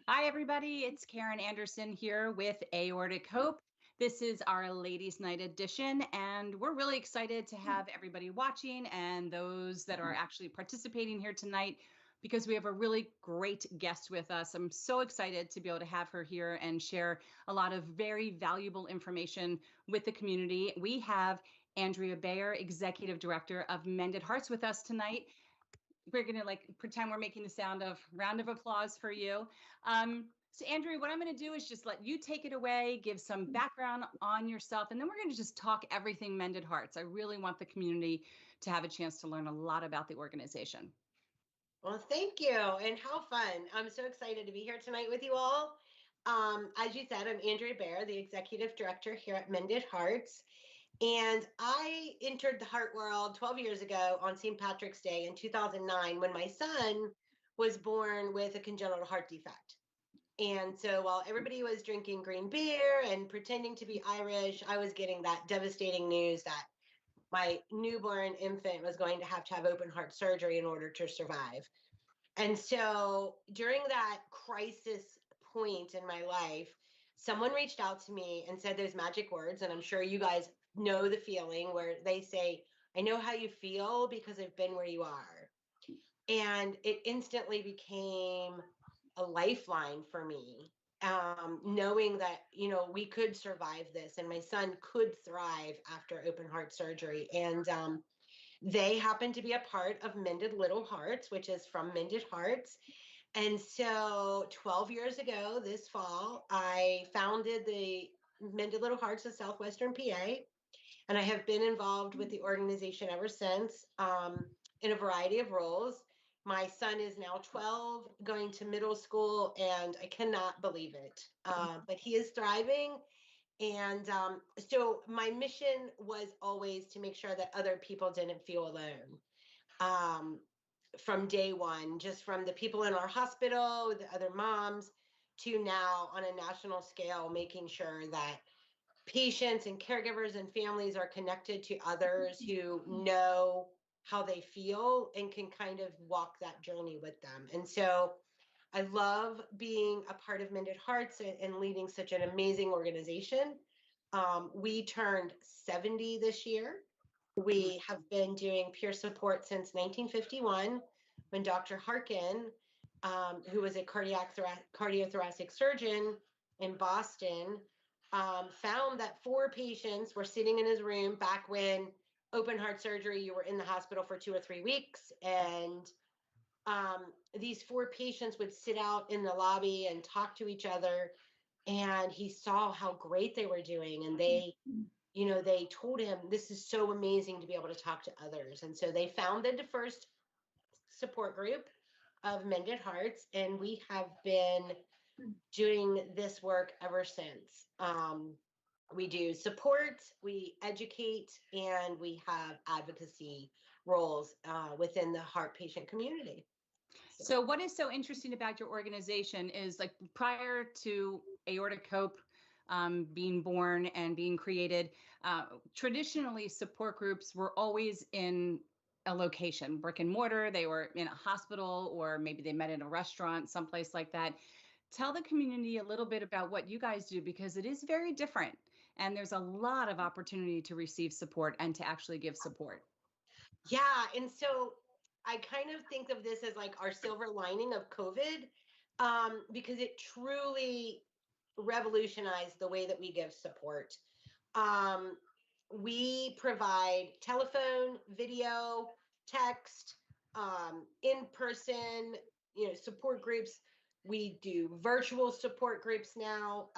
Hi, everybody. It's Karen Anderson here with Aortic Hope. This is our Ladies' Night edition, and we're really excited to have everybody watching and those that are actually participating here tonight because we have a really great guest with us. I'm so excited to be able to have her here and share a lot of very valuable information with the community. We have Andrea Baer, Executive Director of Mended Hearts, with us tonight. We're going to pretend we're making the sound of round of applause for you. So Andrea, what I'm going to do is just let you take it away, give some background on yourself, and then we're going to just talk everything Mended Hearts. I really want the community to have a chance to learn a lot about the organization. Well, thank you, and how fun. I'm so excited to be here tonight with you all. As you said, I'm Andrea Baer, the Executive Director here at Mended Hearts. And I entered the heart world 12 years ago on St. Patrick's Day in 2009 when my son was born with a congenital heart defect. And so while everybody was drinking green beer and pretending to be Irish, I was getting that devastating news that my newborn infant was going to have open heart surgery in order to survive. And so during that crisis point in my life, someone reached out to me and said those magic words, and I'm sure you guys know the feeling where they say, I know how you feel because I've been where you are. And it instantly became a lifeline for me, knowing that, we could survive this and my son could thrive after open heart surgery. And they happen to be a part of Mended Little Hearts, which is from Mended Hearts. And so 12 years ago, this fall, I founded the Mended Little Hearts of Southwestern PA. And I have been involved with the organization ever since, in a variety of roles. My son is now 12, going to middle school, and I cannot believe it. But he is thriving. And so my mission was always to make sure that other people didn't feel alone. From day one, just from the people in our hospital, the other moms, to now on a national scale, making sure that patients and caregivers and families are connected to others who know how they feel and can kind of walk that journey with them. And so I love being a part of Mended Hearts and leading such an amazing organization. We turned 70 this year. We have been doing peer support since 1951 when Dr. Harkin, who was a cardiothoracic surgeon in Boston, found that 4 patients were sitting in his room back when open heart surgery, you were in the hospital for 2 or 3 weeks. And these 4 patients would sit out in the lobby and talk to each other. And he saw how great they were doing. And they told him, this is so amazing to be able to talk to others. And so they founded the first support group of Mended Hearts. And we have been doing this work ever since. We do support, we educate, and we have advocacy roles within the heart patient community. So what is so interesting about your organization is, like, prior to Aortic Hope being born and being created, traditionally support groups were always in a location, brick and mortar. They were in a hospital, or maybe they met in a restaurant, someplace like that. Tell the community a little bit about what you guys do, because it is very different and there's a lot of opportunity to receive support and to actually give support. Yeah, and so I kind of think of this as like our silver lining of COVID, because it truly revolutionized the way that we give support. We provide telephone, video, text, in-person, support groups. We do virtual support groups now.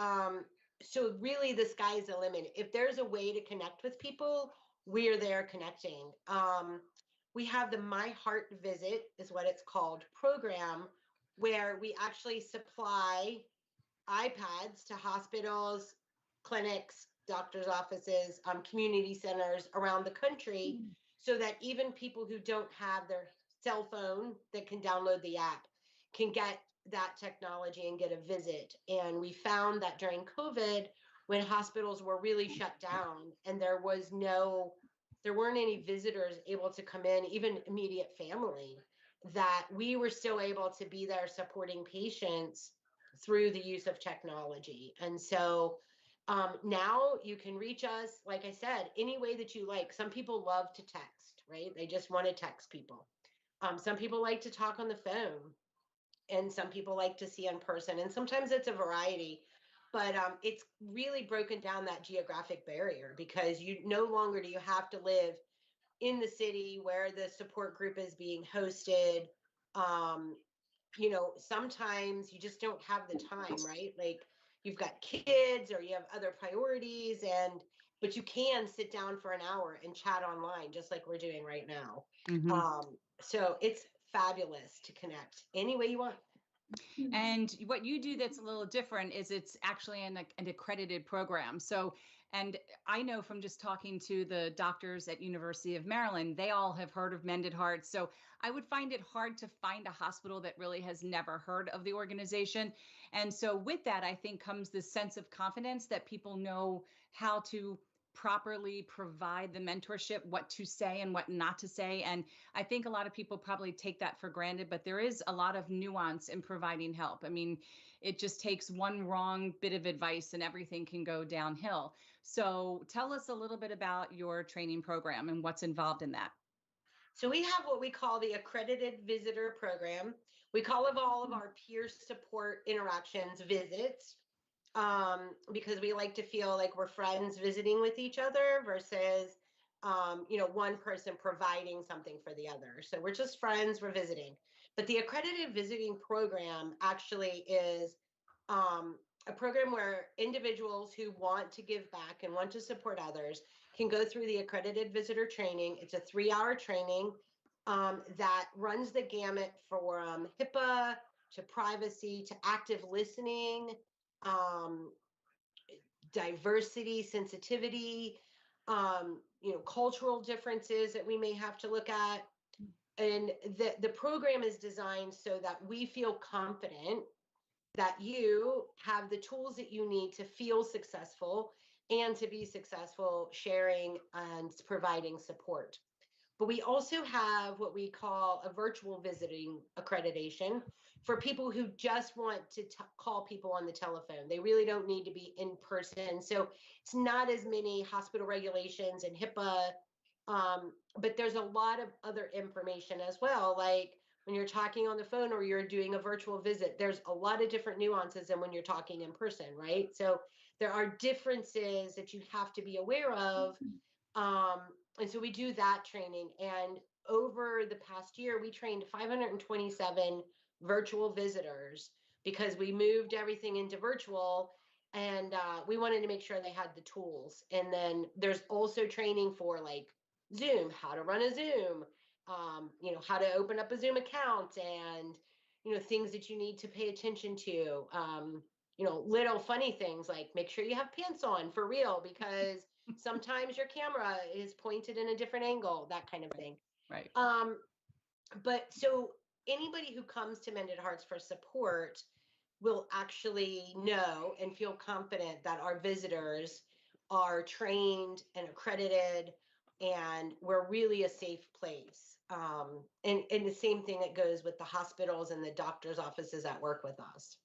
So really the sky's the limit. If there's a way to connect with people, we're there connecting. We have the My Heart Visit, is what it's called, program, where we actually supply iPads to hospitals, clinics, doctors' offices, community centers around the country, so that even people who don't have their cell phone that can download the app can get that technology and get a visit. And we found that during COVID, when hospitals were really shut down and there weren't any visitors able to come in, even immediate family, that we were still able to be there supporting patients through the use of technology. And so now you can reach us, like I said, any way that you like. Some people love to text, right? They just want to text people. Some people like to talk on the phone, and some people like to see in person. And sometimes it's a variety, but it's really broken down that geographic barrier, because you no longer do you have to live in the city where the support group is being hosted. Um, Sometimes you just don't have the time, right? Like you've got kids or you have other priorities, but you can sit down for an hour and chat online, just like we're doing right now. Mhm. So it's fabulous to connect any way you want. And what you do that's a little different is it's actually an accredited program. So, and I know from just talking to the doctors at University of Maryland, they all have heard of Mended Hearts. So I would find it hard to find a hospital that really has never heard of the organization. And so with that, I think comes this sense of confidence that people know how to properly provide the mentorship, what to say and what not to say. And I think a lot of people probably take that for granted, but there is a lot of nuance in providing help. I mean, it just takes one wrong bit of advice and everything can go downhill. So tell us a little bit about your training program and what's involved in that. So we have what we call the accredited visitor program. We call it all of our peer support interactions visits, because we like to feel like we're friends visiting with each other versus, one person providing something for the other. So we're just friends, we're visiting. But the accredited visiting program actually is a program where individuals who want to give back and want to support others can go through the accredited visitor training. It's a 3-hour training that runs the gamut from HIPAA to privacy to active listening, um, diversity, sensitivity, cultural differences that we may have to look at. And the program is designed so that we feel confident that you have the tools that you need to feel successful and to be successful sharing and providing support. But we also have what we call a virtual visiting accreditation for people who just want to call people on the telephone. They really don't need to be in person. So it's not as many hospital regulations and HIPAA, but there's a lot of other information as well. Like when you're talking on the phone or you're doing a virtual visit, there's a lot of different nuances than when you're talking in person, right? So there are differences that you have to be aware of. And so we do that training. And over the past year, we trained 527 virtual visitors because we moved everything into virtual, and we wanted to make sure they had the tools. And then there's also training for like Zoom, how to run a Zoom, how to open up a Zoom account, and things that you need to pay attention to. Little funny things like make sure you have pants on for real, because sometimes your camera is pointed in a different angle, that kind of thing. Right. But so anybody who comes to Mended Hearts for support will actually know and feel confident that our visitors are trained and accredited, and we're really a safe place. And the same thing that goes with the hospitals and the doctor's offices that work with us.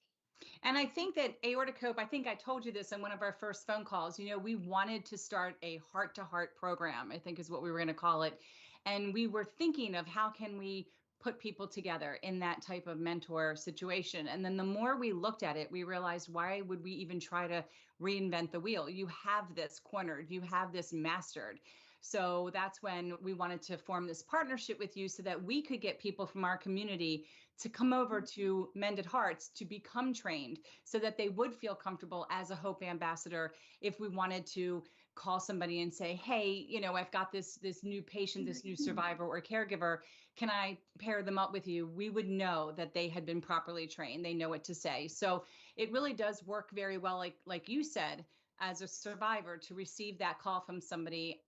And I think that Aortic Hope, I think I told you this in one of our first phone calls, we wanted to start a heart-to-heart program, I think is what we were going to call it. And we were thinking of how can we put people together in that type of mentor situation. And then the more we looked at it, we realized, why would we even try to reinvent the wheel? You have this cornered, you have this mastered. So that's when we wanted to form this partnership with you so that we could get people from our community to come over to Mended Hearts to become trained so that they would feel comfortable as a Hope ambassador. If we wanted to call somebody and say, hey, I've got this new patient, this new survivor or caregiver, can I pair them up with you? We would know that they had been properly trained. They know what to say. So it really does work very well, like you said, as a survivor, to receive that call from somebody,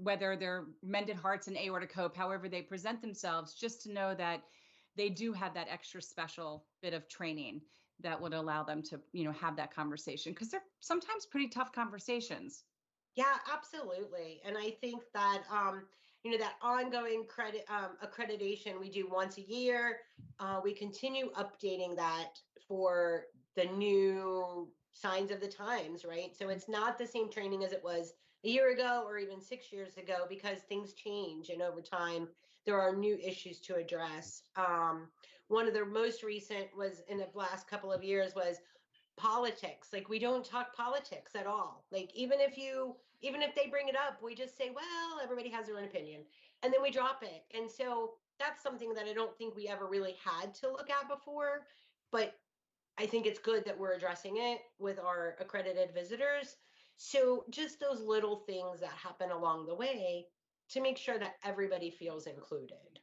whether they're Mended Hearts and Aortic Hope, however they present themselves, just to know that they do have that extra special bit of training that would allow them to, have that conversation, because they're sometimes pretty tough conversations. Yeah, absolutely. And I think that, that ongoing accreditation we do once a year. We continue updating that for the new signs of the times, right? So it's not the same training as it was a year ago or even 6 years ago, because things change, and over time there are new issues to address. One of the most recent was in the last couple of years was politics. Like, we don't talk politics at all. Like, even if they bring it up, we just say, well, everybody has their own opinion, and then we drop it. And so that's something that I don't think we ever really had to look at before, but I think it's good that we're addressing it with our accredited visitors. So just those little things that happen along the way to make sure that everybody feels included.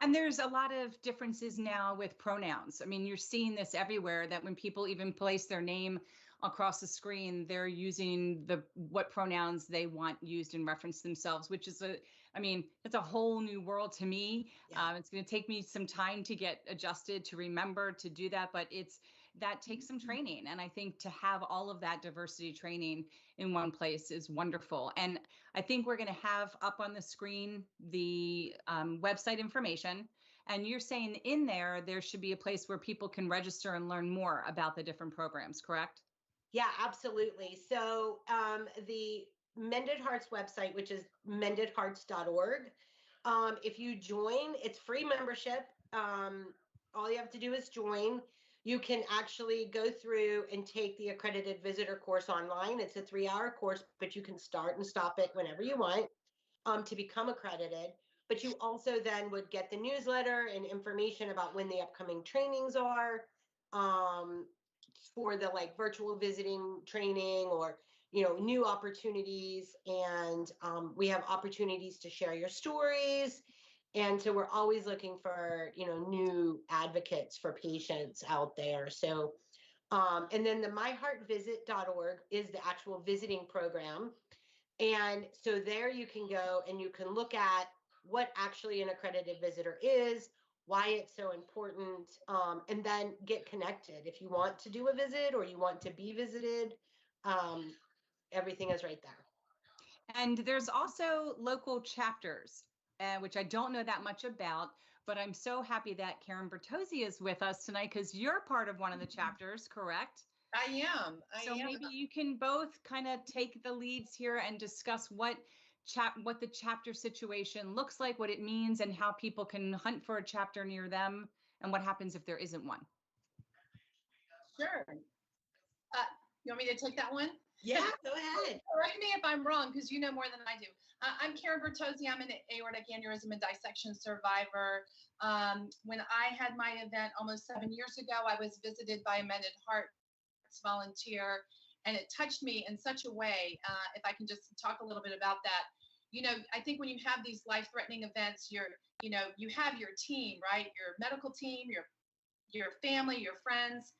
And there's a lot of differences now with pronouns. I mean, you're seeing this everywhere, that when people even place their name across the screen, they're using what pronouns they want used in reference to themselves, which is it's a whole new world to me. Yeah. It's going to take me some time to get adjusted to remember to do that, but that takes some training. And I think to have all of that diversity training in one place is wonderful. And I think we're going to have up on the screen the website information. And you're saying in there should be a place where people can register and learn more about the different programs, correct? Yeah, absolutely. So the Mended Hearts website, which is mendedhearts.org, if you join, it's free membership. All you have to do is join. You can actually go through and take the accredited visitor course online. It's a 3-hour course, but you can start and stop it whenever you want to become accredited. But you also then would get the newsletter and information about when the upcoming trainings are, for the like virtual visiting training, or new opportunities. And we have opportunities to share your stories. And so we're always looking for new advocates for patients out there. So and then the myheartvisit.org is the actual visiting program. And so there you can go and you can look at what actually an accredited visitor is, why it's so important, and then get connected. If you want to do a visit or you want to be visited, everything is right there. And there's also local chapters, which I don't know that much about, but I'm so happy that Karen Bertozzi is with us tonight, because you're part of one of the chapters, correct? I am. So maybe you can both kind of take the leads here and discuss what the chapter situation looks like, what it means, and how people can hunt for a chapter near them, and what happens if there isn't one. Sure. You want me to take that one? Yeah, go ahead. Correct me if I'm wrong, because you know more than I do. I'm Karen Bertozzi. I'm an aortic aneurysm and dissection survivor. When I had my event almost 7 years ago, I was visited by a Mended Hearts volunteer, and it touched me in such a way. If I can just talk a little bit about that. I think when you have these life-threatening events, you have your team, right? Your medical team, your family, your friends,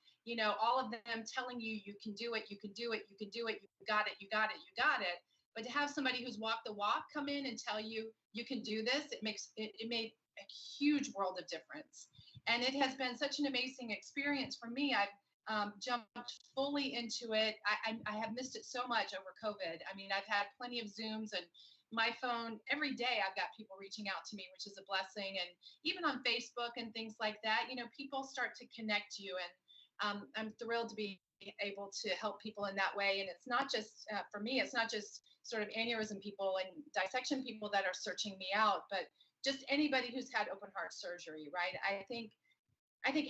all of them telling you, you can do it, you can do it, you can do it, you got it, you got it, you got it. But to have somebody who's walked the walk come in and tell you, you can do this, it made a huge world of difference. And it has been such an amazing experience for me. I've jumped fully into it. I have missed it so much over COVID. I mean, I've had plenty of Zooms, and my phone, every day I've got people reaching out to me, which is a blessing. And even on Facebook and things like that, people start to connect you. And I'm thrilled to be able to help people in that way. And it's not just, for me, it's not just sort of aneurysm people and dissection people that are searching me out, but just anybody who's had open heart surgery, right? I think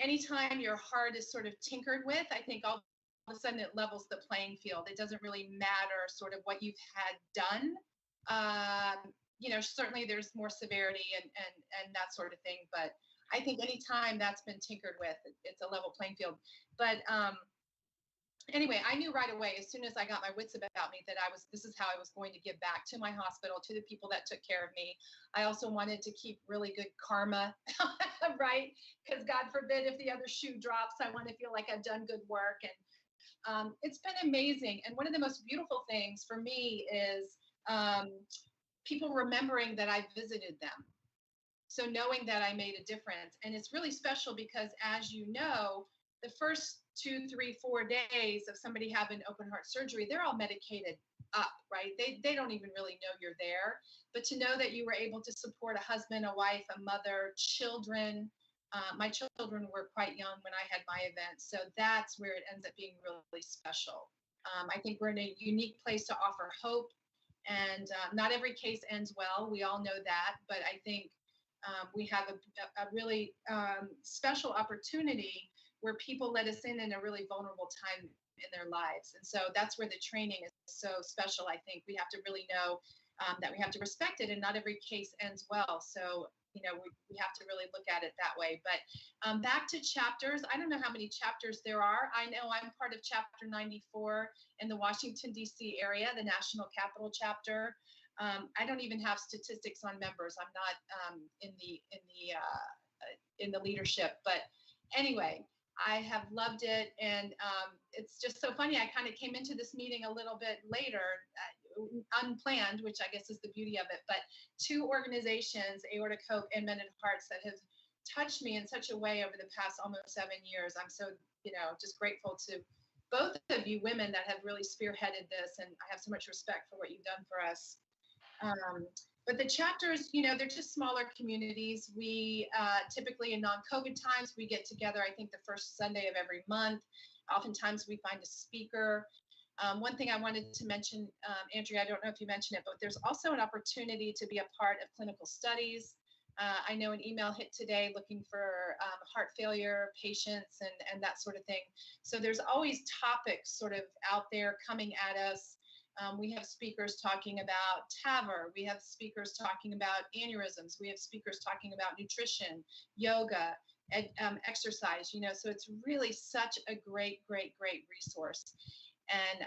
anytime your heart is sort of tinkered with, I think all of a sudden it levels the playing field. It doesn't really matter sort of what you've had done. Certainly there's more severity and that sort of thing, but I think anytime that's been tinkered with, it's a level playing field. But anyway, I knew right away, as soon as I got my wits about me, that this is how I was going to give back to my hospital, to the people that took care of me. I also wanted to keep really good karma, right? Because God forbid if the other shoe drops, I want to feel like I've done good work. And it's been amazing. And one of the most beautiful things for me is people remembering that I visited them. So knowing that I made a difference. And it's really special because, as you know, the first 2, 3, 4 days of somebody having open heart surgery, they're all medicated up, right? They don't even really know you're there. But to know that you were able to support a husband, a wife, a mother, children, My children were quite young when I had my event, so that's where it ends up being really special. I think we're in a unique place to offer hope, and not every case ends well. We all know that, but I think we have a really special opportunity where people let us in a really vulnerable time in their lives. And so that's where the training is so special. I think we have to really know that we have to respect it, and not every case ends well. So, you know, we have to really look at it that way. But back to chapters, I don't know how many chapters there are. I know I'm part of chapter 94 in the Washington, D.C. area, the National Capital chapter. I don't even have statistics on members. I'm not in the leadership, but anyway, I have loved it, and it's just so funny. I kind of came into this meeting a little bit later, unplanned, which I guess is the beauty of it. But two organizations, Aortic Hope and Mended Hearts, that have touched me in such a way over the past almost 7 years. I'm so, you know, just grateful to both of you women that have really spearheaded this, and I have so much respect for what you've done for us. But the chapters, you know, they're just smaller communities. We typically in non-COVID times, we get together, I think the first Sunday of every month. Oftentimes we find a speaker. One thing I wanted to mention, Andrea, I don't know if you mentioned it, but there's also an opportunity to be a part of clinical studies. I know an email hit today looking for heart failure patients and that sort of thing. So there's always topics sort of out there coming at us. We have speakers talking about TAVR. We have speakers talking about aneurysms. We have speakers talking about nutrition, yoga, exercise, you know, so it's really such a great resource. And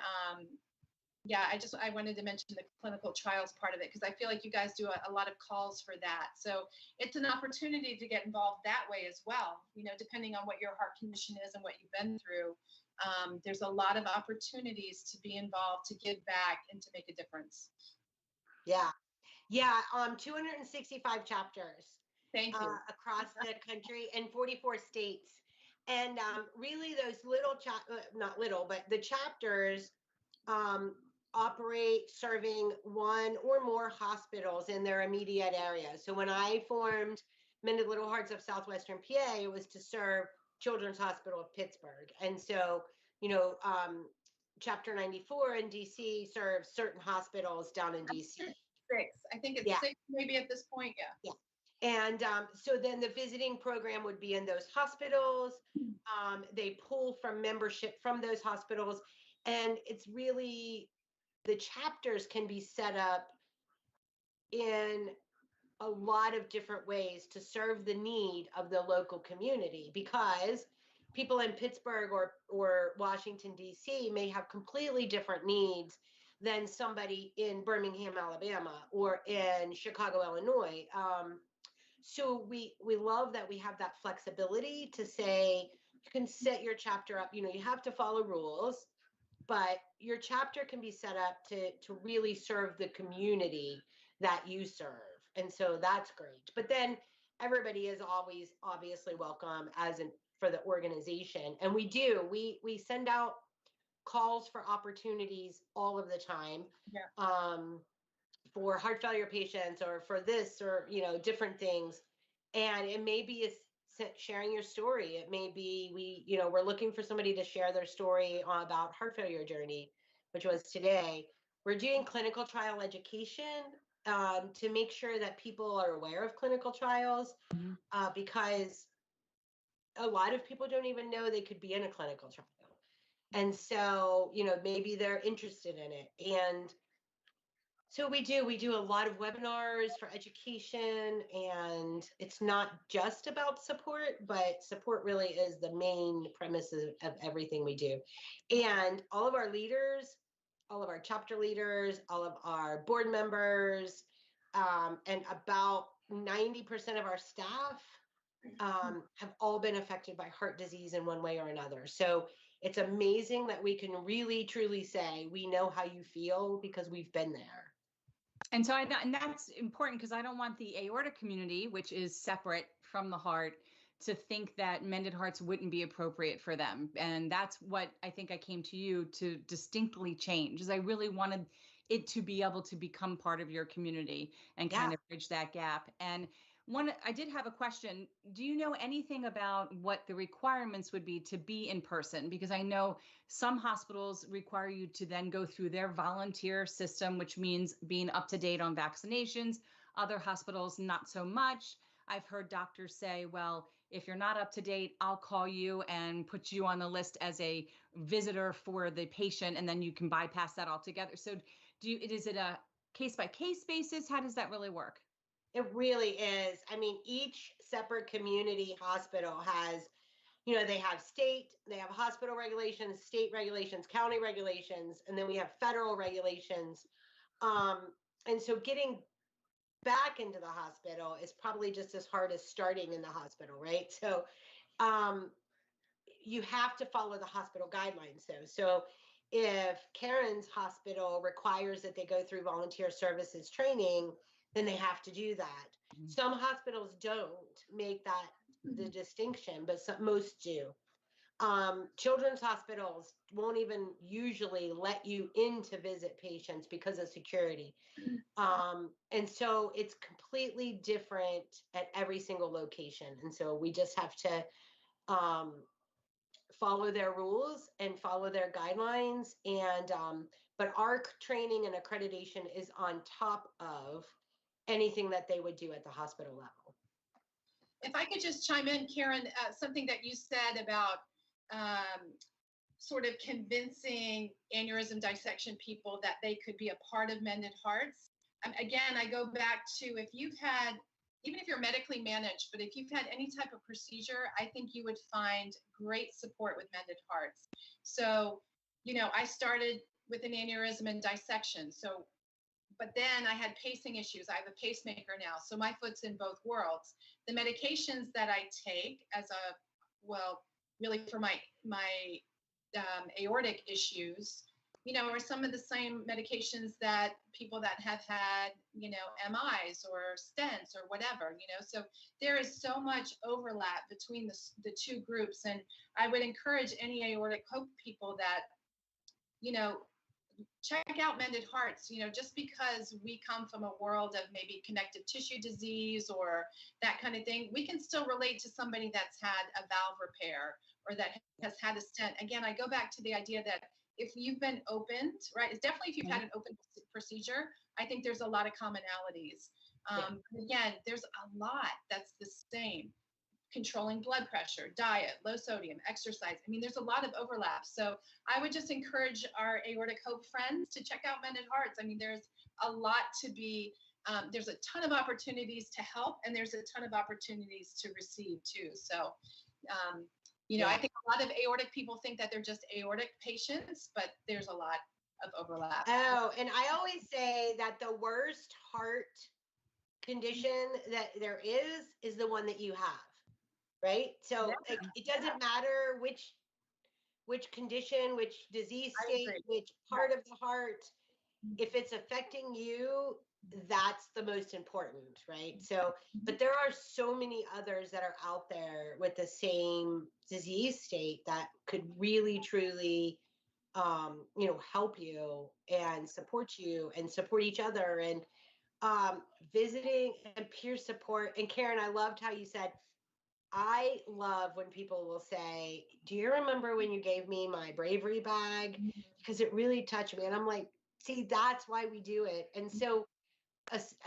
yeah, I wanted to mention the clinical trials part of it, because I feel like you guys do a lot of calls for that. So it's an opportunity to get involved that way as well, you know, depending on what your heart condition is and what you've been through. There's a lot of opportunities to be involved, to give back, and to make a difference. Yeah. 265 chapters. Thank you. Across the country in 44 states. And really those little, not little, but the chapters operate serving one or more hospitals in their immediate area. So when I formed Mended Little Hearts of Southwestern PA, it was to serve Children's Hospital of Pittsburgh. And so, you know, Chapter 94 in DC serves certain hospitals down in DC. 6. I think it's 6 maybe at this point. Yeah. And so then the visiting program would be in those hospitals. They pull from membership from those hospitals. And it's really, the chapters can be set up in a lot of different ways to serve the need of the local community, because people in Pittsburgh or Washington, D.C. may have completely different needs than somebody in Birmingham, Alabama, or in Chicago, Illinois. So we love that we have that flexibility to say, you can set your chapter up, you know, you have to follow rules, but your chapter can be set up to really serve the community that you serve. And so that's great. But then everybody is always obviously welcome for the organization. And we send out calls for opportunities all of the time. Yeah. For heart failure patients, or for this, or, you know, different things. And it may be sharing your story. It may be we're looking for somebody to share their story about heart failure journey, which was today. We're doing clinical trial education to make sure that people are aware of clinical trials, because a lot of people don't even know they could be in a clinical trial. And so, you know, maybe they're interested in it. And so we do a lot of webinars for education, and it's not just about support, but support really is the main premise of everything we do. And all of our leaders, all of our chapter leaders, all of our board members, and about 90% of our staff have all been affected by heart disease in one way or another. So it's amazing that we can really, truly say, we know how you feel because we've been there. And so and that's important, because I don't want the aortic community, which is separate from the heart, to think that Mended Hearts wouldn't be appropriate for them. And that's what I think I came to you to distinctly change, is I really wanted it to be able to become part of your community and kind of bridge that gap. And I did have a question. Do you know anything about what the requirements would be to be in person? Because I know some hospitals require you to then go through their volunteer system, which means being up to date on vaccinations. Other hospitals, not so much. I've heard doctors say, well, if you're not up to date, I'll call you and put you on the list as a visitor for the patient, and then you can bypass that altogether. So is it a case by case basis? How does that really work? It really is. I mean, each separate community hospital has, they have they have hospital regulations, state regulations, county regulations, and then we have federal regulations. And so getting back into the hospital is probably just as hard as starting in the hospital, right? So you have to follow the hospital guidelines though. So if Karen's hospital requires that they go through volunteer services training, then they have to do that. Mm-hmm. Some hospitals don't make that the distinction, but most do. Children's hospitals won't even usually let you in to visit patients because of security. And so it's completely different at every single location. And so we just have to follow their rules and follow their guidelines. And but our training and accreditation is on top of anything that they would do at the hospital level. If I could just chime in, Karen, something that you said about sort of convincing aneurysm dissection people that they could be a part of Mended Hearts. Again, I go back to even if you're medically managed, but if you've had any type of procedure, I think you would find great support with Mended Hearts. So, I started with an aneurysm and dissection. So, but then I had pacing issues. I have a pacemaker now. So my foot's in both worlds. The medications that I take really for my aortic issues, are some of the same medications that people that have had, MIs or stents or whatever, so there is so much overlap between the two groups. And I would encourage any Aortic Hope people that, check out Mended Hearts, just because we come from a world of maybe connective tissue disease or that kind of thing, we can still relate to somebody that's had a valve repair or that has had a stent. Again, I go back to the idea that if you've been opened, right, it's definitely if you've had an open procedure, I think there's a lot of commonalities. Again, there's a lot that's the same. Controlling blood pressure, diet, low sodium, exercise. I mean, there's a lot of overlap. So I would just encourage our Aortic Hope friends to check out Mended Hearts. I mean, there's a lot to be, there's a ton of opportunities to help, and there's a ton of opportunities to receive too. So, I think a lot of aortic people think that they're just aortic patients, but there's a lot of overlap. Oh, and I always say that the worst heart condition that there is the one that you have. Right. So it doesn't matter which condition, which disease state, which part of the heart, if it's affecting you, that's the most important. Right. So, but there are so many others that are out there with the same disease state that could really, truly, help you and support each other and visiting and peer support. And Karen, I loved how you said, I love when people will say, do you remember when you gave me my bravery bag? Because it really touched me. And I'm like, see, that's why we do it. And so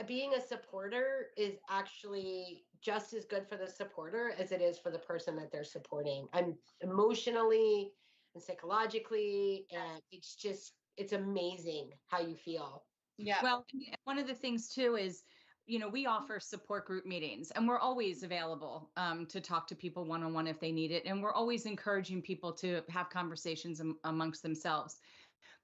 being a supporter is actually just as good for the supporter as it is for the person that they're supporting. And emotionally and psychologically, and it's amazing how you feel. Yeah. Well, one of the things too is, we offer support group meetings, and we're always available to talk to people one-on-one if they need it. And we're always encouraging people to have conversations amongst themselves.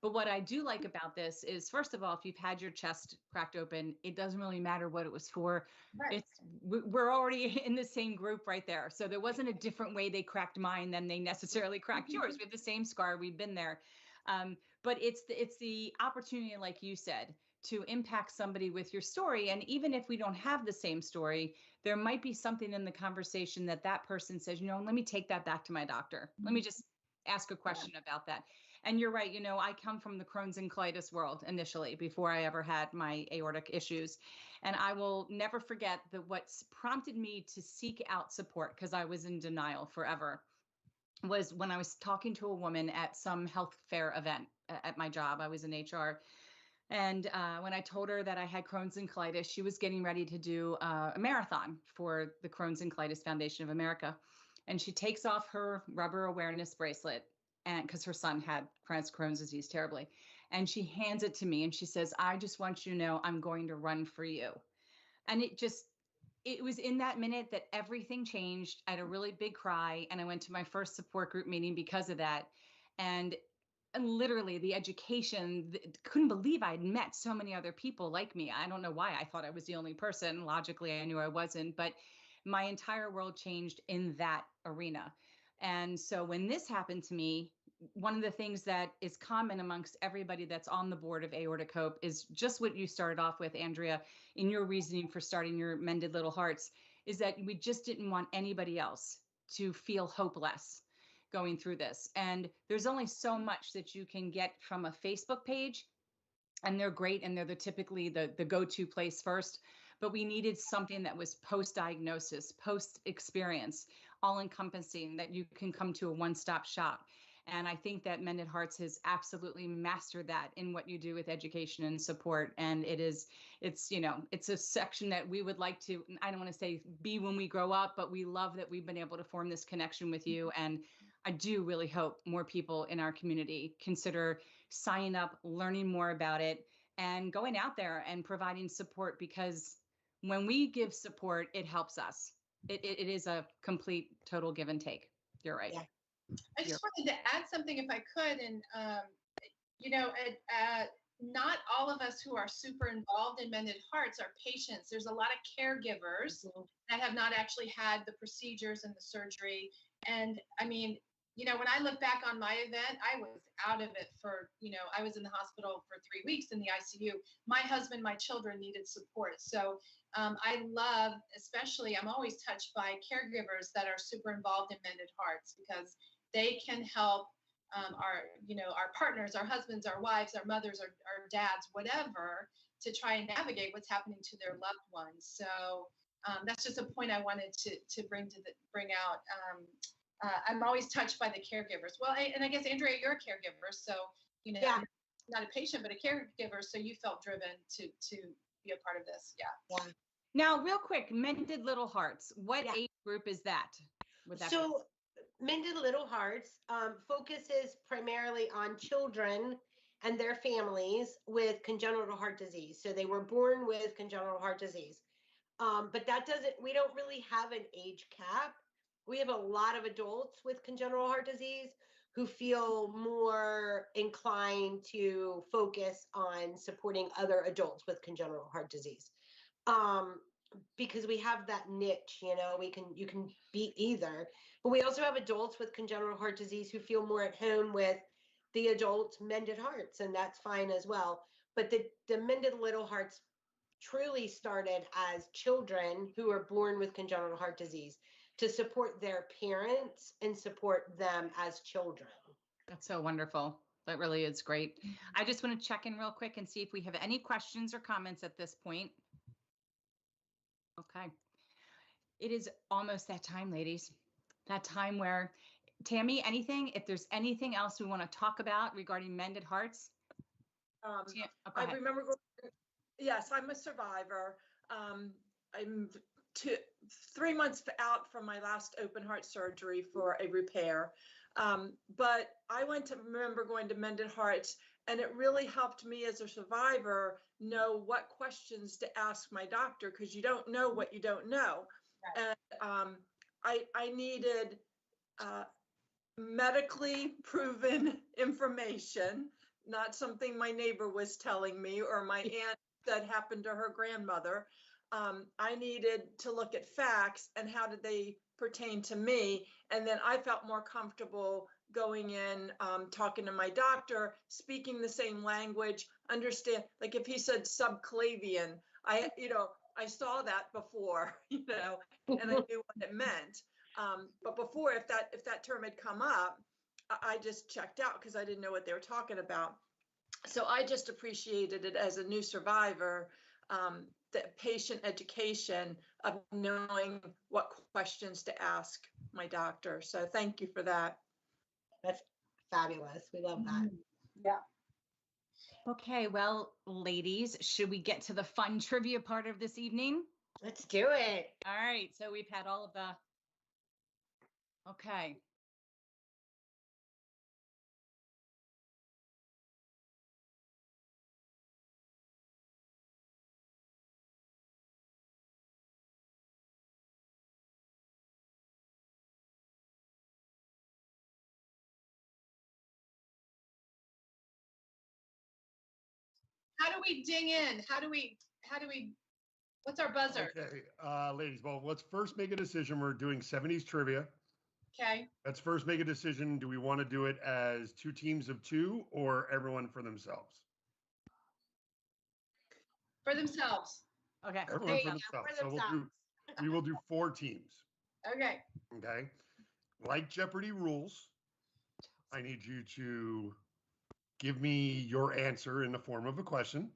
But what I do like about this is, first of all, if you've had your chest cracked open, it doesn't really matter what it was for. Right. We're already in the same group right there. So there wasn't a different way they cracked mine than they necessarily cracked yours. We have the same scar. We've been there. But it's the opportunity, like you said, to impact somebody with your story. And even if we don't have the same story, there might be something in the conversation that person says, let me take that back to my doctor. Let me just ask a question about that. And you're right. I come from the Crohn's and colitis world initially before I ever had my aortic issues. And I will never forget that what's prompted me to seek out support, because I was in denial forever, was when I was talking to a woman at some health fair event at my job. I was in HR. And when I told her that I had Crohn's and colitis, she was getting ready to do a marathon for the Crohn's and Colitis Foundation of America. And she takes off her rubber awareness bracelet, and because her son had Crohn's disease terribly. And she hands it to me and she says, "I just want you to know I'm going to run for you." And it was in that minute that everything changed. I had a really big cry and I went to my first support group meeting because of that. And literally the education, couldn't believe I'd met so many other people like me. I don't know why I thought I was the only person. Logically, I knew I wasn't, but my entire world changed in that arena. And so when this happened to me, one of the things that is common amongst everybody that's on the board of Aortic Hope is just what you started off with, Andrea, in your reasoning for starting your Mended Little Hearts, is that we just didn't want anybody else to feel hopeless going through this. And there's only so much that you can get from a Facebook page, and they're great, and they're typically the go-to place first. But we needed something that was post-diagnosis, post-experience, all-encompassing, that you can come to a one-stop shop. And I think that Mended Hearts has absolutely mastered that in what you do with education and support. And it's a section that we would like to, I don't want to say be when we grow up, but we love that we've been able to form this connection with you. And I do really hope more people in our community consider signing up, learning more about it, and going out there and providing support, because when we give support, it helps us. It is a complete, total give and take. You're right. Yeah. I just wanted to add something if I could. And, not all of us who are super involved in Mended Hearts are patients. There's a lot of caregivers that have not actually had the procedures and the surgery. And I mean, when I look back on my event, I was out of it for, I was in the hospital for 3 weeks in the ICU. My husband, my children needed support. So I love, especially, I'm always touched by caregivers that are super involved in Mended Hearts, because they can help our partners, our husbands, our wives, our mothers, our dads, whatever, to try and navigate what's happening to their loved ones. So that's just a point I wanted to bring out. I'm always touched by the caregivers. Well, and I guess, Andrea, you're a caregiver, so Yeah. not a patient, but a caregiver. So you felt driven to be a part of this. Yeah. Yeah. Now, real quick, Mended Little Hearts. What age group is that? So Mended Little Hearts focuses primarily on children and their families with congenital heart disease. So they were born with congenital heart disease. But we don't really have an age cap. We have a lot of adults with congenital heart disease who feel more inclined to focus on supporting other adults with congenital heart disease. Because we have that niche, you can be either. But we also have adults with congenital heart disease who feel more at home with the adult Mended Hearts, and that's fine as well. But the Mended Little Hearts truly started as children who are born with congenital heart disease, to support their parents and support them as children. That's so wonderful. That really is great. I just want to check in real quick and see if we have any questions or comments at this point. Okay. It is almost that time, ladies. That time where, Tammy, if there's anything else we want to talk about regarding Mended Hearts? I remember, yes, I'm a survivor. I'm 3 months out from my last open heart surgery for a repair. But I remember going to Mended Hearts, and it really helped me as a survivor know what questions to ask my doctor, because you don't know what you don't know. Right. And I needed medically proven information, not something my neighbor was telling me or my aunt that happened to her grandmother. I needed to look at facts and how did they pertain to me. And then I felt more comfortable going in, talking to my doctor, speaking the same language, understand, like if he said subclavian, I saw that before, and I knew what it meant. But before, if that term had come up, I just checked out because I didn't know what they were talking about. So I just appreciated it as a new survivor, the patient education of knowing what questions to ask my doctor. So thank you for that. That's fabulous. We love that. Yeah. Okay, well, ladies, should we get to the fun trivia part of this evening? Let's do it. All right, so we've had all of the. Okay. How do we ding in? What's our buzzer? Okay, ladies, well, let's first make a decision. We're doing 70s trivia. Okay. Let's first make a decision. Do we want to do it as 2 teams of 2 or everyone for themselves? For themselves. Okay. Everyone for Yeah, themselves. for So themselves. we will do 4 teams. Okay. Okay. Like Jeopardy rules, I need you to give me your answer in the form of a question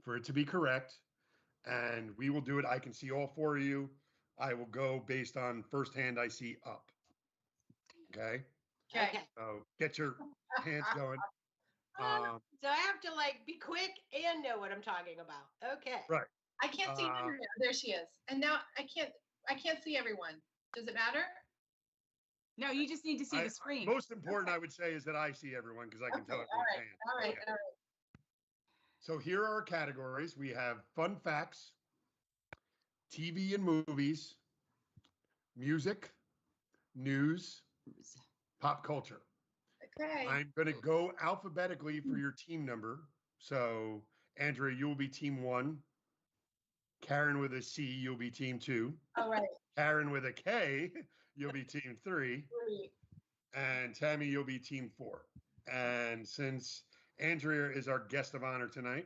for it to be correct. And we will do it. I can see all 4 of you. I will go based on first hand I see up. Okay. Okay. So get your hands going. So I have to like be quick and know what I'm talking about. Okay. Right. I can't see Andrea. There she is. And now I can't see everyone. Does it matter? No, you just need to see the screen. Most important, I would say, is that I see everyone because I can tell Okay, everyone's all right, hands. all right, Okay. all right. So here are our categories. We have fun facts, TV and movies, music, news, pop culture. Okay. I'm going to go alphabetically for your team number. So, Andrea, you will be team 1. Karen with a C, you'll be team 2. All right. Karen with a K, you'll be team 3. Three. And Tammy, you'll be team 4. And since Andrea is our guest of honor tonight,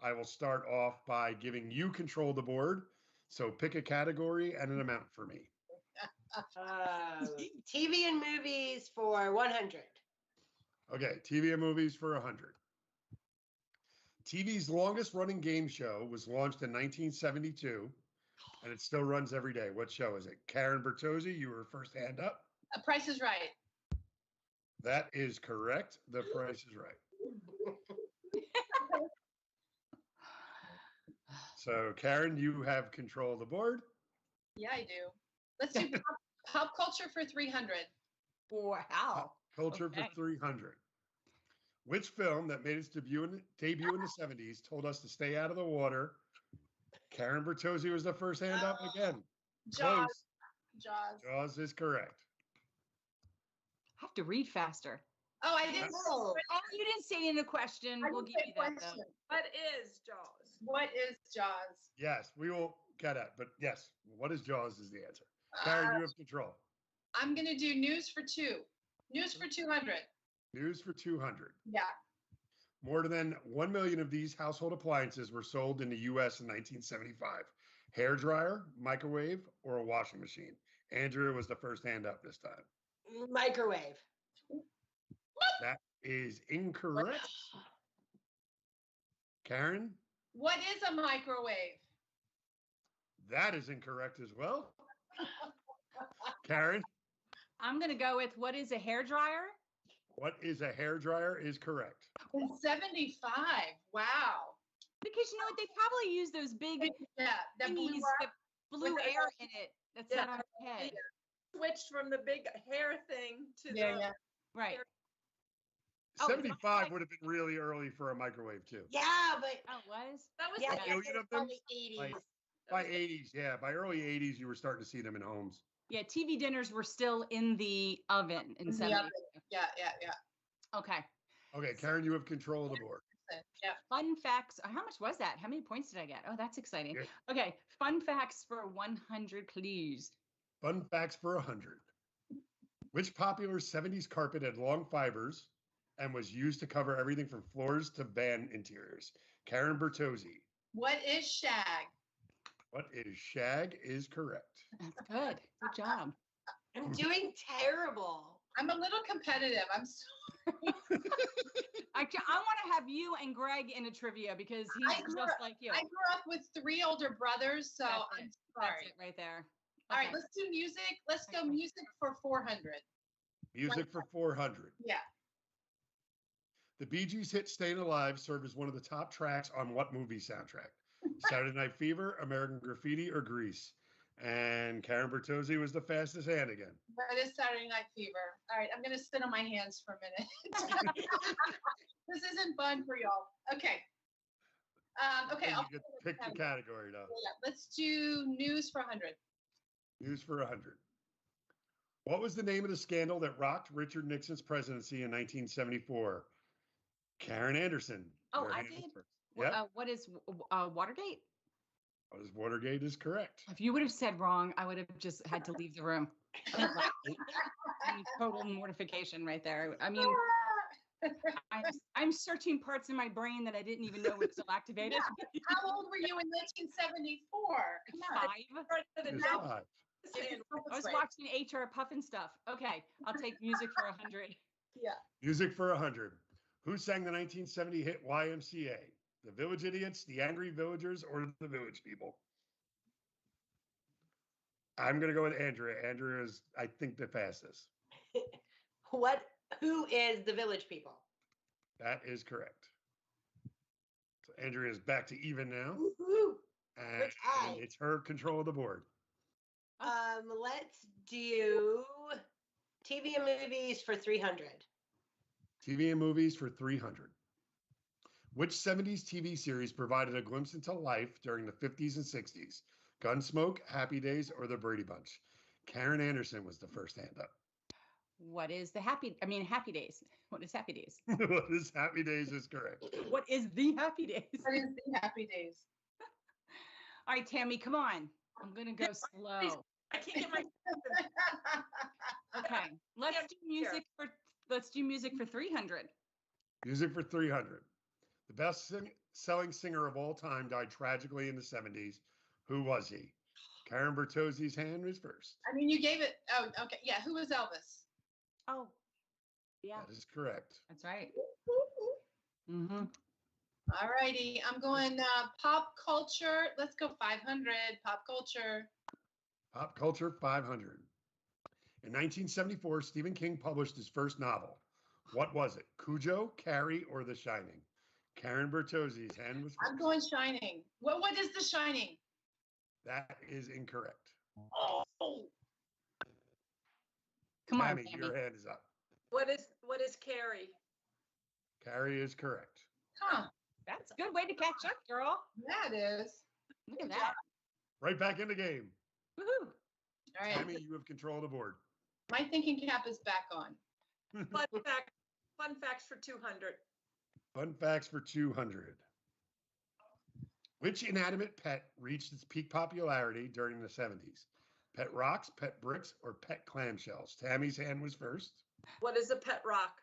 I will start off by giving you control of the board. So pick a category and an amount for me. TV and movies for 100. Okay, TV and movies for 100. TV's longest running game show was launched in 1972, and it still runs every day. What show is it? Karen Bertozzi, you were first hand up. Price is Right. That is correct. The Price is Right. So, Karen, you have control of the board. Yeah, I do. Let's do pop culture for 300. Wow. Pop culture Okay. for 300. Which film that made its debut in the 70s told us to stay out of the water? Karen Bertozzi was the first hand up again. Jaws. Close. Jaws. Jaws is correct. I have to read faster. Oh, I didn't. Oh. Oh, you didn't say it in the question. I We'll didn't give say you that question. though. What is Jaws? What is Jaws? Yes, we will get it. But yes, what is Jaws is the answer. Karen, you have control. I'm going to do news for 2. News for 200. News for 200. Yeah. More than 1 million of these household appliances were sold in the U.S. in 1975. Hair dryer, microwave, or a washing machine. Andrea was the first hand up this time. Microwave. That is incorrect. Karen, What is a microwave? that is incorrect as well. Karen, I'm going to go with what is a hair dryer? what is a hair dryer is correct. In 75. Wow. Because you know what? They probably use those big Yeah, that blew thingies up. that blew with the- air in it. That's Yeah. not on your head. Switched from the big hair thing to Yeah, the yeah. Right. Oh, 75 would have been really early for a microwave, too. Yeah, but Oh, it was? that was yeah, the million that's of them? probably 80s. Like, by 80s, yeah. By early 80s, you were starting to see them in homes. Yeah, TV dinners were still in the oven in In the 70. oven. Yeah. Okay. Okay, Karen, you have control of the board. Yeah. Fun facts. How much was that? How many points did I get? Oh, that's exciting. Yeah. Okay. Fun facts for 100, please. Fun facts for 100. Which popular 70s carpet had long fibers and was used to cover everything from floors to van interiors? Karen Bertozzi. What is shag? What is shag is correct. That's good. Good job. I'm doing terrible. I'm a little competitive. I'm sorry. I want to have you and Greg in a trivia because he's just like you. I grew up with 3 older brothers, so I'm sorry. That's it right there. All right, let's do music. Let's go music for 400. Music for 400. Yeah. The Bee Gees' hit Stayin' Alive served as one of the top tracks on what movie soundtrack? Saturday Night Fever, American Graffiti, or Grease? And Karen Bertozzi was the fastest hand again. That is Saturday Night Fever. All right, I'm going to sit on my hands for a minute. This isn't fun for y'all. Okay. Okay. You could pick the category, though. Yeah, let's do news for 100. News for 100. What was the name of the scandal that rocked Richard Nixon's presidency in 1974? Karen Anderson. Oh, I did. Yeah. What is Watergate? What is Watergate is correct. If you would have said wrong, I would have just had to leave the room. Total mortification right there. I mean, I'm searching parts in my brain that I didn't even know were still activated. Yeah. How old were you in 1974? Come on. 5. I was watching HR Puffin stuff. Okay, I'll take music for 100. Yeah. Music for 100. Who sang the 1970 hit YMCA? The Village Idiots, the Angry Villagers, or the Village People? I'm going to go with Andrea. Andrea is, I think, the fastest. Who is the Village People? That is correct. So Andrea is back to even now. Woo-hoo. And it's her control of the board. Let's do TV and movies for 300. TV and movies for 300. Which 70s TV series provided a glimpse into life during the 50s and 60s? Gunsmoke, Happy Days, or The Brady Bunch? Karen Anderson was the first hand up. What is Happy Days? What is Happy Days? What is Happy Days is correct. What is the Happy Days? What is the Happy Days? All right, Tammy, come on. I'm going to go slow. I can't get my. Okay, let's do music for 300. Music for 300. The best-selling singer of all time died tragically in the 70s. Who was he? Karen Bertozzi's hand was first. I mean, you gave it. Oh, okay. Yeah. Who was Elvis? Oh, yeah. That is correct. That's right. Mm-hmm. All righty. I'm going pop culture. Let's go 500. Pop culture. Pop culture 500. In 1974, Stephen King published his first novel. What was it? Cujo, Carrie, or The Shining? Karen Bertozzi's hand was first. I'm going Shining. What is The Shining? That is incorrect. Oh. Come on, Tammy, Tammy. your hand is up. What is Carrie? Carrie is correct. Huh. That's a good way to catch up, girl. That is. Look at that. Right back in the game. Woohoo. All right. Tammy, you have control of the board. My thinking cap is back on. Fun facts for 200. Fun facts for 200. Which inanimate pet reached its peak popularity during the 70s? Pet rocks, pet bricks, or pet clamshells? Tammy's hand was first. What is a pet rock?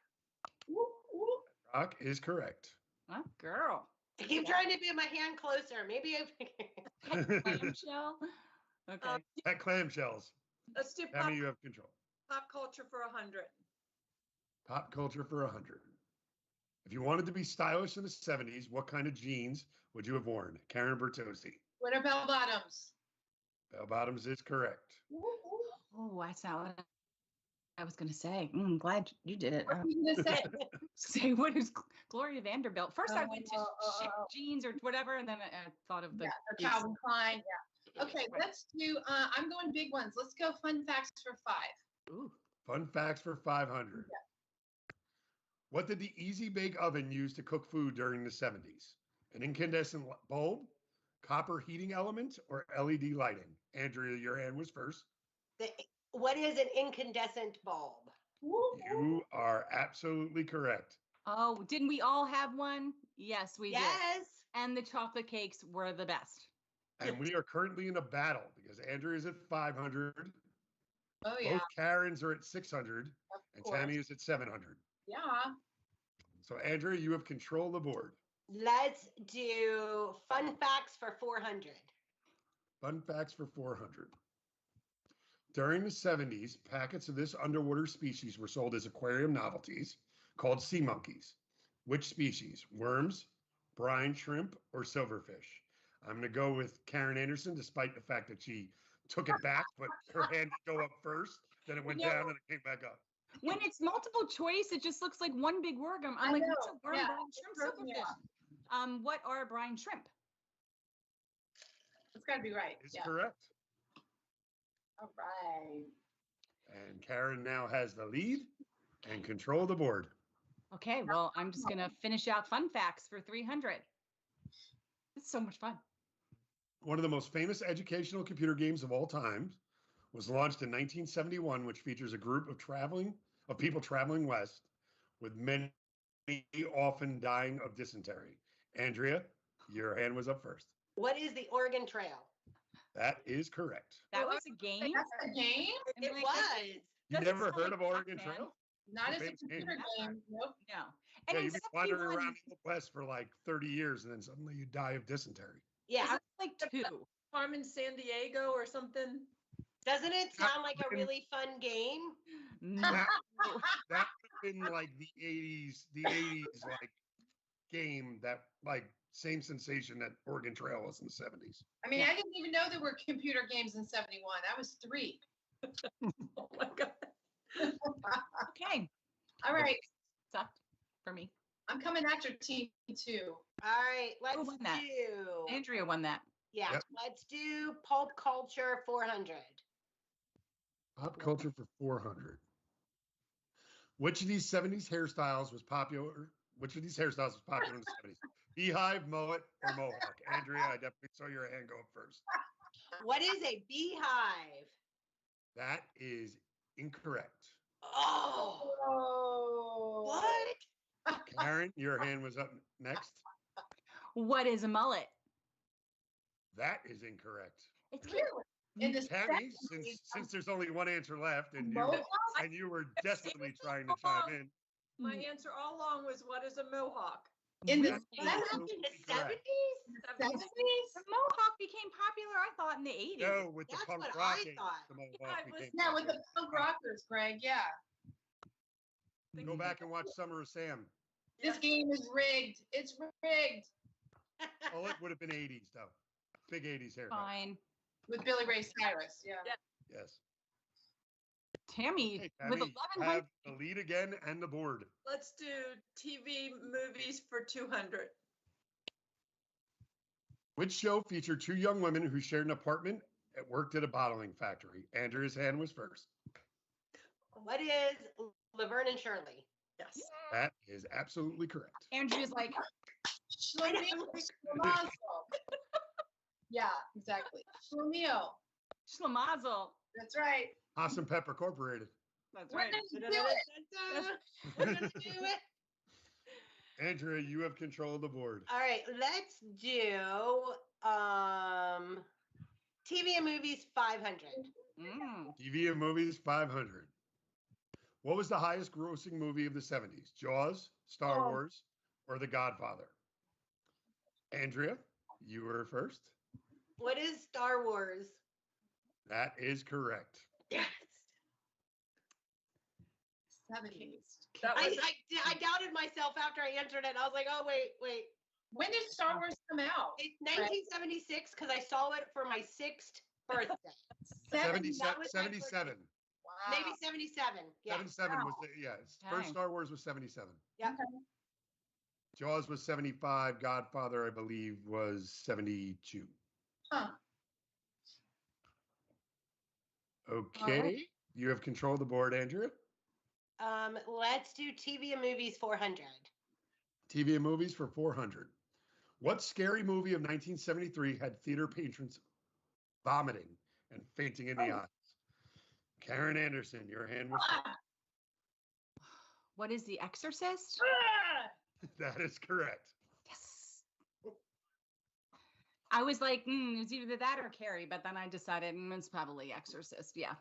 Rock is correct. Oh, girl. I keep trying to move my hand closer. Maybe Pet clamshell. Okay. Pet clamshells. Let's do Tammy, you have control. pop culture for 100. Pop culture for 100. If you wanted to be stylish in the 70s, what kind of jeans would you have worn? Karen Bertozzi. What are bell bottoms? Bell bottoms is correct. Oh, that's not what I was going to say. I'm glad you did it. What are you going to say? Say, what is Gloria Vanderbilt? First, I went to chic jeans or whatever, and then I thought of the or Calvin Klein. Yeah. Okay, let's do. I'm going big ones. Let's go fun facts for 5. Ooh. Fun facts for 500. Yeah. What did the Easy Bake Oven use to cook food during the 70s? An incandescent bulb, copper heating element, or LED lighting? Andrea, your hand was first. What is an incandescent bulb? You are absolutely correct. Oh, didn't we all have one? Yes, we did. Yes. And the chocolate cakes were the best. And we are currently in a battle because Andrea's at 500. Oh yeah. Both Karens are at 600. Of And course. Tammy is at 700. Yeah. So Andrea, you have control of the board. Let's do fun facts for 400. Fun facts for 400. During the 70s, packets of this underwater species were sold as aquarium novelties called sea monkeys. Which species? Worms, brine shrimp, or silverfish? I'm going to go with Karen Anderson, despite the fact that she took it back, but her hand did go up first, then it went down, and it came back up. When it's multiple choice, it just looks like one big word. I'm like, what's a worm, yeah. brine, shrimp, silverfish? What are brine shrimp? It's got to be right. It's correct. All right. And Karen now has the lead and control the board. Okay, well, I'm just going to finish out fun facts for 300. It's so much fun. One of the most famous educational computer games of all time was launched in 1971, which features a group of people traveling west, with many often dying of dysentery. Andrea, your hand was up first. What is the Oregon Trail? That is correct. That was a game? That's a game? It was. You Doesn't never sound heard like of Oregon Pac-Man. Trail? Not It's a as a famous computer game. Nope. No. And Yeah, in you've been wandering 71, around the West for like 30 years, and then suddenly you die of dysentery. Yeah. is it like 2? Farm in San Diego or something. Doesn't it sound like a really fun game? No. That would have been like the 80s like game that like same sensation that Oregon Trail was in the 70s. I mean, Yeah. I didn't even know there were computer games in 71. I was 3. Oh my God. Okay. All right. Sucked for me. I'm coming after team 2. All right, let's won that? do. Andrea won that. Yeah, Yep. let's do pulp culture 400. Pop culture for 400. Which of these 70s hairstyles was popular? Which of these hairstyles was popular in the 70s? Beehive, mullet, or mohawk? Andrea, I definitely saw your hand go up first. What is a beehive? That is incorrect. Oh, Oh. what? Karen, your hand was up next. What is a mullet? That is incorrect. It's Really? In the Tammy, 70s, since there's only one answer left, and Mohawk? you were desperately trying to chime in. My answer all along was, what is a mohawk? In the That's That happened in the absolutely correct. 70s? 70s? The mohawk became popular, I thought, in the 80s. No, with the That's punk what rock I age, thought. the mohawk Yeah, it was- became Yeah, with popular. the punk rockers, Greg. Yeah. Go back and watch Summer of Sam. This game is rigged. It's rigged. Oh, it would have been 80s though. Big 80s haircut. Fine. With Billy Ray Cyrus. Yeah. Yes. Tammy, Okay, with Tammy, 1100. have the lead again and the board. Let's do TV movies for 200. Which show featured two young women who shared an apartment and worked at a bottling factory? Andrea's hand was first. What is Laverne and Shirley? Yes. That is absolutely correct. Andrea's like, Schlemazel. Yeah, exactly. Schlemiel. Schlemazel. That's right. Haas and Pepper Incorporated. That's We're right. gonna do it. We're gonna do it. Andrea, you have control of the board. All right, let's do TV and movies 500. TV and movies 500. What was the highest grossing movie of the 70s? Jaws, Star Wars, or The Godfather? Andrea, you were first. What is Star Wars? That is correct. Yes. 70s. That I, was I doubted myself after I answered it. I was like, oh, wait. When did Star Wars come out? It's 1976 because I saw it for my 6th birthday. 77. That was my 77. Wow. Maybe 77. Yeah. 77 was the, first Dang. Star Wars was 77. Yeah. Jaws was 75. Godfather, I believe, was 72. Huh. Okay. right. You have control of the board, Andrea. Let's do TV and movies 400. TV and movies for 400. What scary movie of 1973 had theater patrons vomiting and fainting in the eyes? Karen Anderson, your hand was Ah, What is The Exorcist? ah. that is correct. Yes. I was like, it was either that or Carrie, but then I decided it's probably Exorcist. Yeah.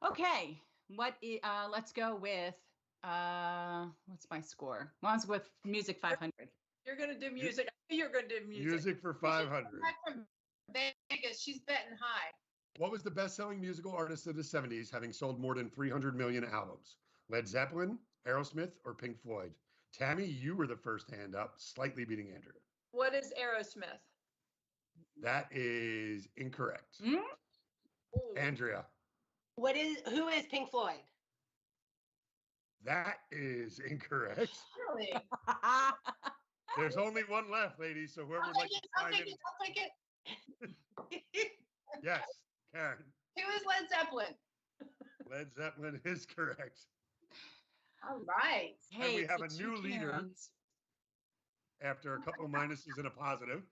Okay. Let's go with, what's my score? Well, let's go with music 500. You're going to do music. I knew you're going to do music. Music for 500. Back from Vegas. She's betting high. What was the best-selling musical artist of the 70s, having sold more than 300 million albums? Led Zeppelin, Aerosmith, or Pink Floyd? Tammy, you were the first hand up, slightly beating Andrea. What is Aerosmith? That is incorrect. Mm? Ooh. Andrea, Who is Pink Floyd? that is incorrect. Really? There's only one left, ladies, so whoever I'll would like take to it. I'll chime take in. it. I'll take it. Yes, Karen. Who is Led Zeppelin? Led Zeppelin is correct. All right. And we Hey, have so a two new leader. Karens. After a couple of minuses and a positive,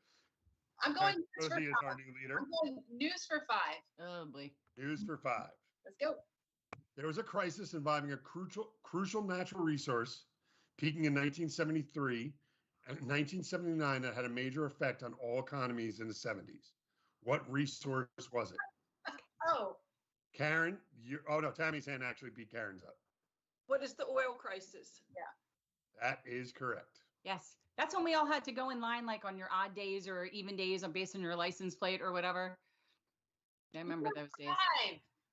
I'm going news for Rosie is our five. new leader. I'm going news for 5. Oh boy. News for 5. Let's go. There was a crisis involving a crucial natural resource peaking in 1973 and 1979 that had a major effect on all economies in the 70s. What resource was it? Oh, Karen, oh no, Tammy's hand actually beat Karen's up. What is the oil crisis? That is correct. Yes. That's when we all had to go in line, like on your odd days or even days based on your license plate or whatever. I remember those days. 5.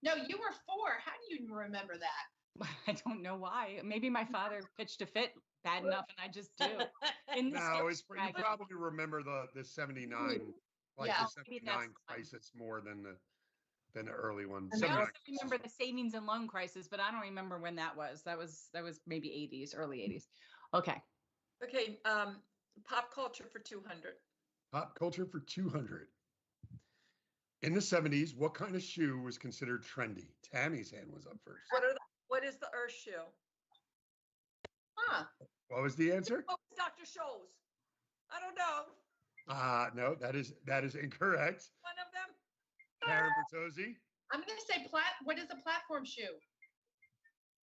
No, you were 4. How do you remember that? I don't know why. Maybe my father pitched a fit bad enough and I just do. In the No, skip it's you wagon. probably remember the 79, like Yeah, the maybe 79 that's why. crisis more than the early one. And I 79 also remember the savings and loan crisis, but I don't remember when that was. That was maybe 80s, early 80s. Okay. Okay, pop culture for 200. Pop culture for 200. In the 70s, what kind of shoe was considered trendy? Tammy's hand was up first. What is the Earth shoe? Huh. What was the answer? What was Dr. Scholl's? I don't know. No, that is incorrect. One of them? Karen Bertozzi, I'm going to say what is a platform shoe?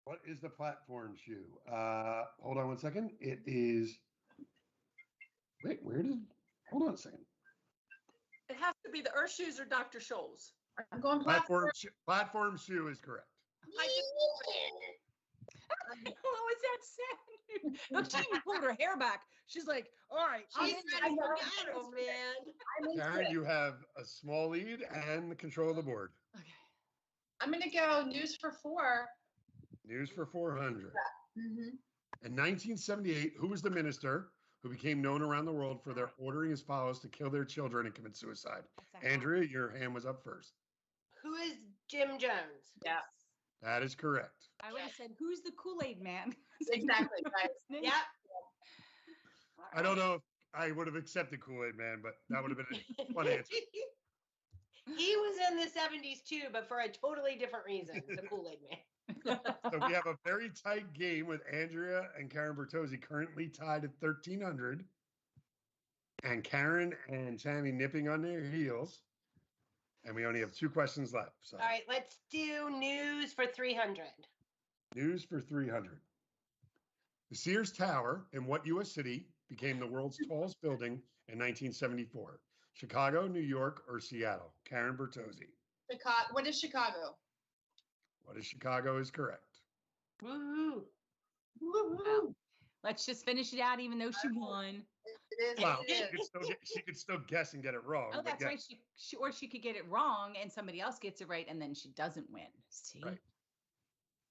what is the platform shoe? Hold on one second. It is. Wait, hold on a second. It has to be the Earth shoes or Dr. Scholl's. I'm going platform. Platform shoe is correct. What was that sound? Look, she even pulled her hair back. She's like, all right. She's ready for I battles, man. I'm into Karen, it. you have a small lead and the control of the board. Okay. I'm going to go news for 4. News for 400. Mm-hmm. In 1978, who was the minister who became known around the world for their ordering his followers to kill their children and commit suicide? Andrea, your hand was up first. Who is Jim Jones? Yeah. That is correct. I would have said, who's the Kool-Aid man? Exactly. Right. Yep. I don't know if I would have accepted Kool-Aid Man, but that would have been a fun answer. He was in the 70s too, but for a totally different reason. The Kool-Aid Man. So we have a very tight game with Andrea and Karen Bertozzi currently tied at 1,300. And Karen and Tammy nipping on their heels. And we only have 2 questions left. So All right, let's do news for 300. news for 300. The Sears Tower in what U.S. city became the world's tallest building in 1974? Chicago, New York, or Seattle? Karen Bertozzi. Chicago. What is Chicago? What is Chicago is correct. Woo-hoo. Woo-hoo. Let's just finish it out, even though she won. It is. Well, It is. she could still guess and get it wrong. Oh, but that's yeah, right. Or she could get it wrong and somebody else gets it right and then she doesn't win. See? Right.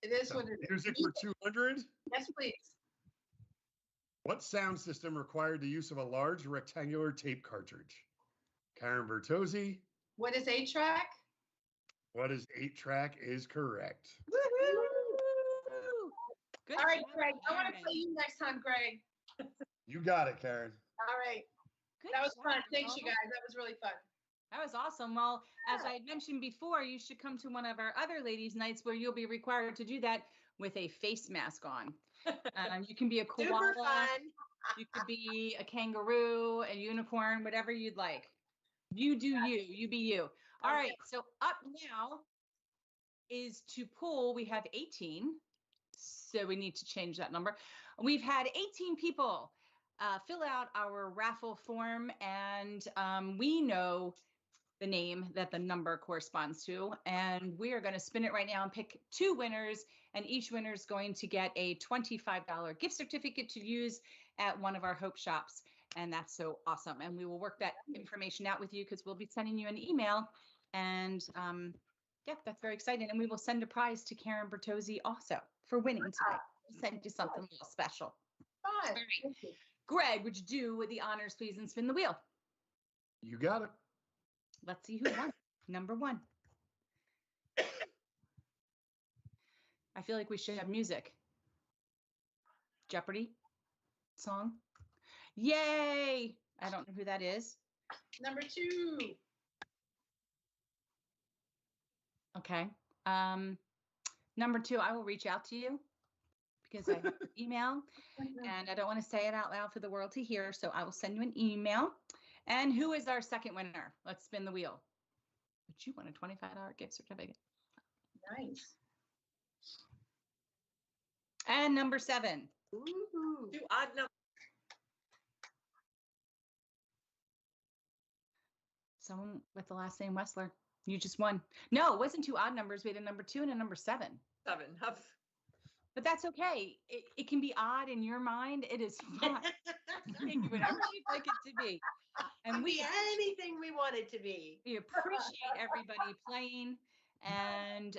It is so what it is. music for 200. Yes, please. What sound system required the use of a large rectangular tape cartridge? Karen Bertozzi. What is 8-track? What is 8-track is correct. Woo-hoo! Good All right, job, Greg. I want to Karen. play you next time, Greg. You got it, Karen. All right. Good That was job, fun. Thanks, you girl. guys. That was really fun. That was awesome. Well, as I mentioned before, you should come to one of our other ladies' nights where you'll be required to do that with a face mask on. You can be a Super koala, fun. you could be a kangaroo, a unicorn, whatever you'd like. You do you. You be you. All right. So up now is to pull. We have 18. So we need to change that number. We've had 18 people fill out our raffle form, and we know the name that the number corresponds to. And we are going to spin it right now and pick 2 winners. And each winner is going to get a $25 gift certificate to use at one of our Hope shops. And that's so awesome. And we will work that information out with you because we'll be sending you an email And yeah, that's very exciting. And we will send a prize to Karen Bertozzi also for winning tonight. We'll send you something a little special. Fun. All right. Greg, would you do the honors, please, and spin the wheel? You got it. Let's see who won. Number 1. I feel like we should have music. Jeopardy song. Yay! I don't know who that is. Number 2. Okay. Number 2, I will reach out to you because I have your email and I don't want to say it out loud for the world to hear. So I will send you an email. And who is our second winner? Let's spin the wheel. But you won a $25 gift certificate. Nice. And number 7. Ooh. 2 odd numbers. Someone with the last name Wessler. You just won. No, it wasn't 2 odd numbers. We had a number 2 and a number 7. 7. But that's okay. It can be odd in your mind. It is fine. Make it whatever you'd like it to be. And we anything we want it to be. We appreciate everybody playing. And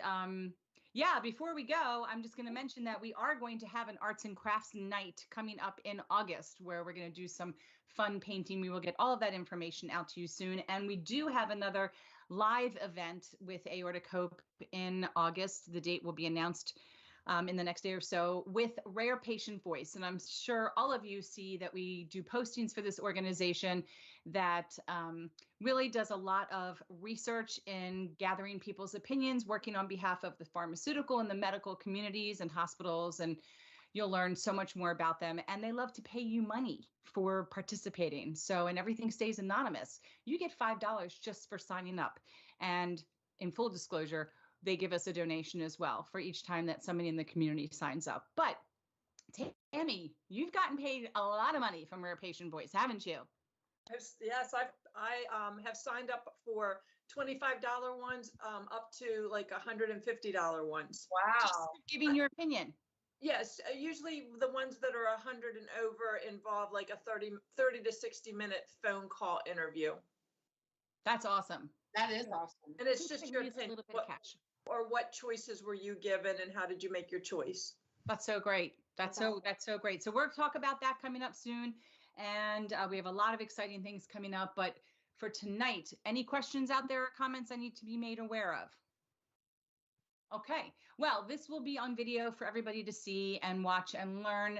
yeah, before we go, I'm just going to mention that we are going to have an arts and crafts night coming up in August where we're going to do some fun painting. We will get all of that information out to you soon. And we do have another live event with Aortic Hope in August. The date will be announced in the next day or so with Rare Patient Voice. And I'm sure all of you see that we do postings for this organization that really does a lot of research in gathering people's opinions, working on behalf of the pharmaceutical and the medical communities and hospitals. And you'll learn so much more about them. And they love to pay you money for participating. So, and everything stays anonymous. You get $5 just for signing up. And in full disclosure, they give us a donation as well for each time that somebody in the community signs up. But Tammy, you've gotten paid a lot of money from Rare Patient Voice, haven't you? Yes, I have signed up for $25 ones up to like $150 ones. Wow. Just giving your opinion. Yes, usually the ones that are 100 and over involve like a 30 to 60 minute phone call interview. That's awesome. That is awesome. And it's just your A opinion. little bit of cash. Or what choices were you given and how did you make your choice? That's so great. That's so great. So we'll talk about that coming up soon. And we have a lot of exciting things coming up. But for tonight, any questions out there or comments I need to be made aware of? Okay. Well, this will be on video for everybody to see and watch and learn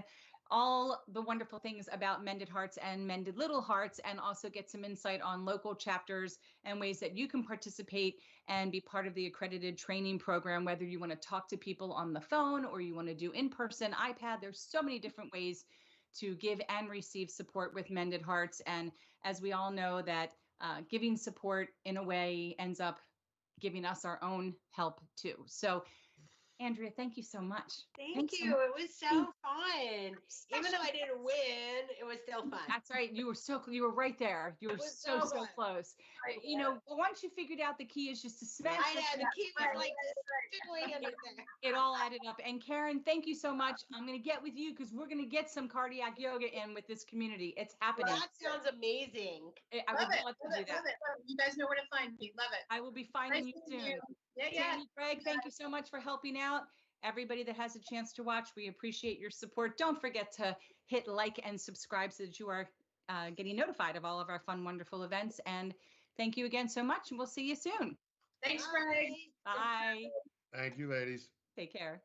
all the wonderful things about Mended Hearts and Mended Little Hearts, and also get some insight on local chapters and ways that you can participate and be part of the accredited training program, whether you want to talk to people on the phone or you want to do in-person, iPad. There's so many different ways to give and receive support with Mended Hearts. And as we all know that giving support in a way ends up giving us our own help too. So Andrea, thank you so much. Thank you. It was so fun. Even though I didn't win, it was still fun. That's right. You were right there. You were so close. Right. You know, once you figured out the key is just to smash I know, the key was like fiddling under there. it all added up. And Karen, thank you so much. I'm going to get with you because we're going to get some cardiac yoga in with this community. It's happening. That sounds amazing. I would love to do that. Love it. You guys know where to find me. Love it. I will be finding you Nice soon. Yeah. Tammy, Greg, thank you so much for helping out. Everybody that has a chance to watch, we appreciate your support. Don't forget to hit like and subscribe so that you are getting notified of all of our fun, wonderful events. And thank you again so much, and we'll see you soon. Thanks, Greg. Bye. Thank you, ladies. Take care.